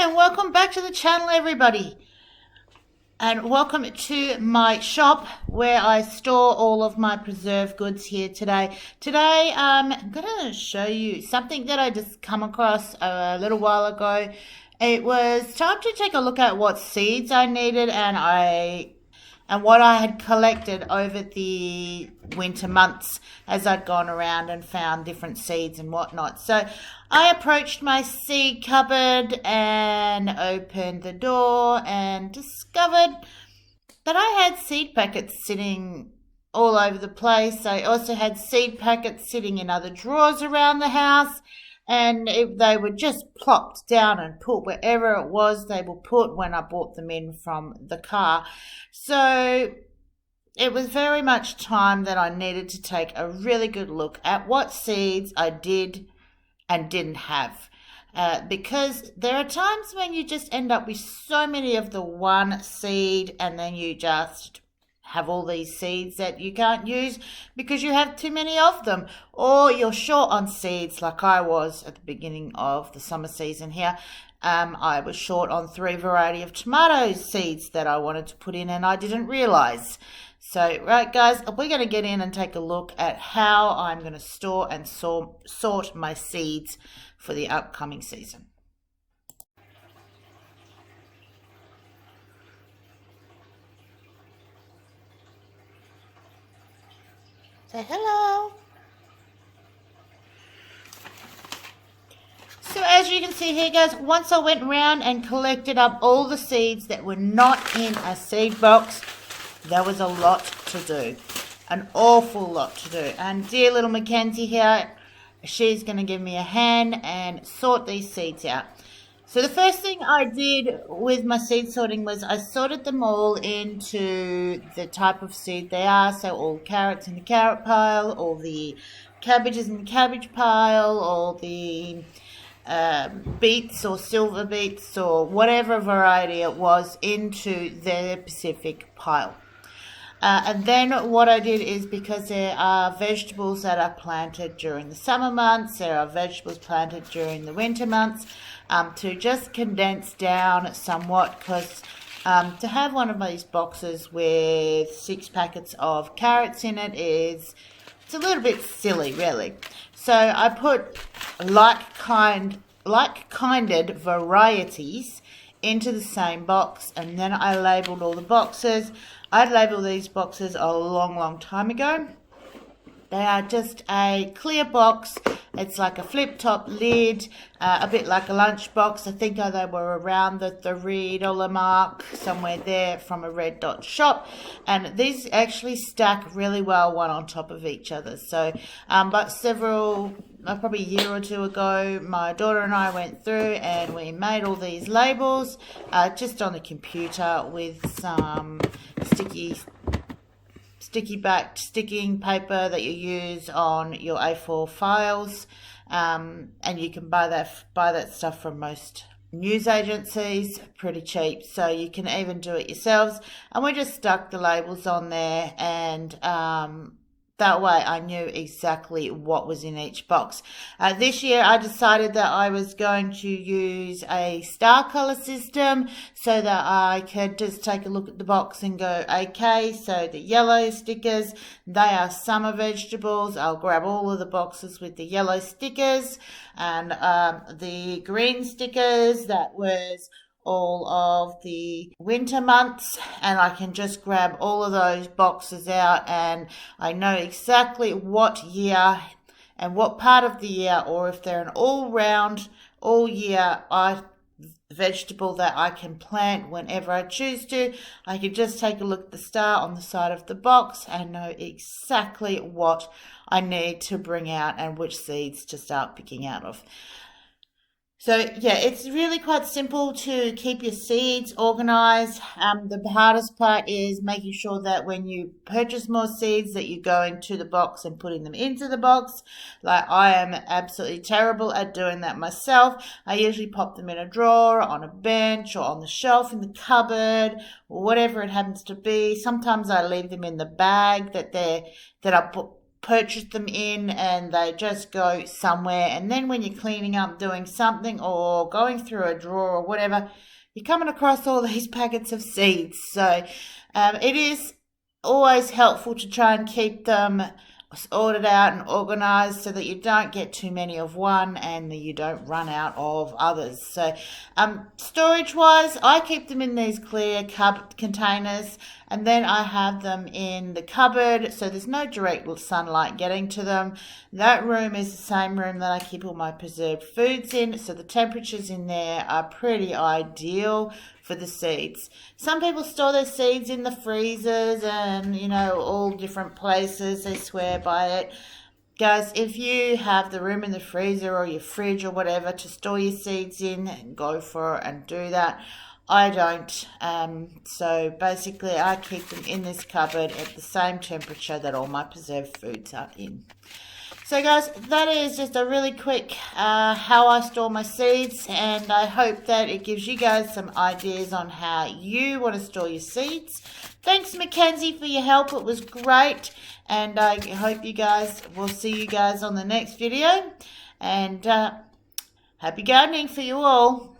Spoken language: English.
and welcome back to the channel, everybody. And welcome to my shop where I store all of my preserved goods here today. Today, I'm going to show you something that I just come across a little while ago. It was time to take a look at what seeds I needed and what I had collected over the winter months as I'd gone around and found different seeds and whatnot. So I approached my seed cupboard and opened the door and discovered that I had seed packets sitting all over the place. I also had seed packets sitting in other drawers around the house, and they were just plopped down and put wherever it was they were put when I brought them in from the car. So it was very much time that I needed to take a really good look at what seeds I did and didn't have. Because there are times when you just end up with so many of the one seed, and then you just have all these seeds that you can't use because you have too many of them, or you're short on seeds like I was at the beginning of the summer season here. I was short on 3 variety of tomato seeds that I wanted to put in, and I didn't realize. So, right guys, we're going to get in and take a look at how I'm going to store and sort my seeds for the upcoming season. Say hello. So as you can see here, guys, once I went around and collected up all the seeds that were not in a seed box, there was a lot to do, an awful lot to do. And dear little Mackenzie here, she's going to give me a hand and sort these seeds out. So the first thing I did with my seed sorting was I sorted them all into the type of seed they are. So all carrots in the carrot pile, all the cabbages in the cabbage pile, all the beets or silver beets or whatever variety it was into their specific pile. And then what I did is, because there are vegetables that are planted during the summer months, there are vegetables planted during the winter months, to just condense down somewhat, because to have one of these boxes with 6 packets of carrots in it it's a little bit silly, really. So I put like-kinded varieties into the same box, and then I labeled all the boxes. I'd labeled these boxes a long time ago. They are just a clear box. It's like a flip top lid, a bit like a lunch box. I think they were around the $3 mark, somewhere there, from a Red Dot shop. And these actually stack really well one on top of each other. So, but probably a year or two ago, my daughter and I went through and we made all these labels just on the computer with some sticking paper that you use on your A4 files, and you can buy that stuff from most news agencies pretty cheap, so you can even do it yourselves. And we just stuck the labels on there, and that way I knew exactly what was in each box. This year I decided that I was going to use a star color system so that I could just take a look at the box and go, okay, so the yellow stickers, they are summer vegetables. I'll grab all of the boxes with the yellow stickers, and the green stickers, that was all of the winter months, and I can just grab all of those boxes out, and I know exactly what year and what part of the year, or if they're an all year vegetable that I can plant whenever I choose to. I can just take a look at the star on the side of the box and know exactly what I need to bring out and which seeds to start picking out of. So yeah, it's really quite simple to keep your seeds organized. The hardest part is making sure that when you purchase more seeds that you go into the box and putting them into the box. Like, I am absolutely terrible at doing that myself. I usually pop them in a drawer, on a bench, or on the shelf in the cupboard, or whatever it happens to be. Sometimes I leave them in the bag that I purchase them in and they just go somewhere, and then when you're cleaning up, doing something, or going through a drawer or whatever, you're coming across all these packets of seeds. So it is always helpful to try and keep them ordered out and organized so that you don't get too many of one and that you don't run out of others. So storage wise, I keep them in these clear containers, and then I have them in the cupboard so there's no direct sunlight getting to them. That room is the same room that I keep all my preserved foods in, so the temperatures in there are pretty ideal for the seeds. Some people store their seeds in the freezers and, you know, all different places. They swear by it. Guys, if you have the room in the freezer or your fridge or whatever to store your seeds in, go for it and do that. I don't. So basically I keep them in this cupboard at the same temperature that all my preserved foods are in. So guys, that is just a really quick how I store my seeds, and I hope that it gives you guys some ideas on how you want to store your seeds. Thanks Mackenzie for your help, it was great, and I hope you guys, we'll see you guys on the next video, and happy gardening for you all.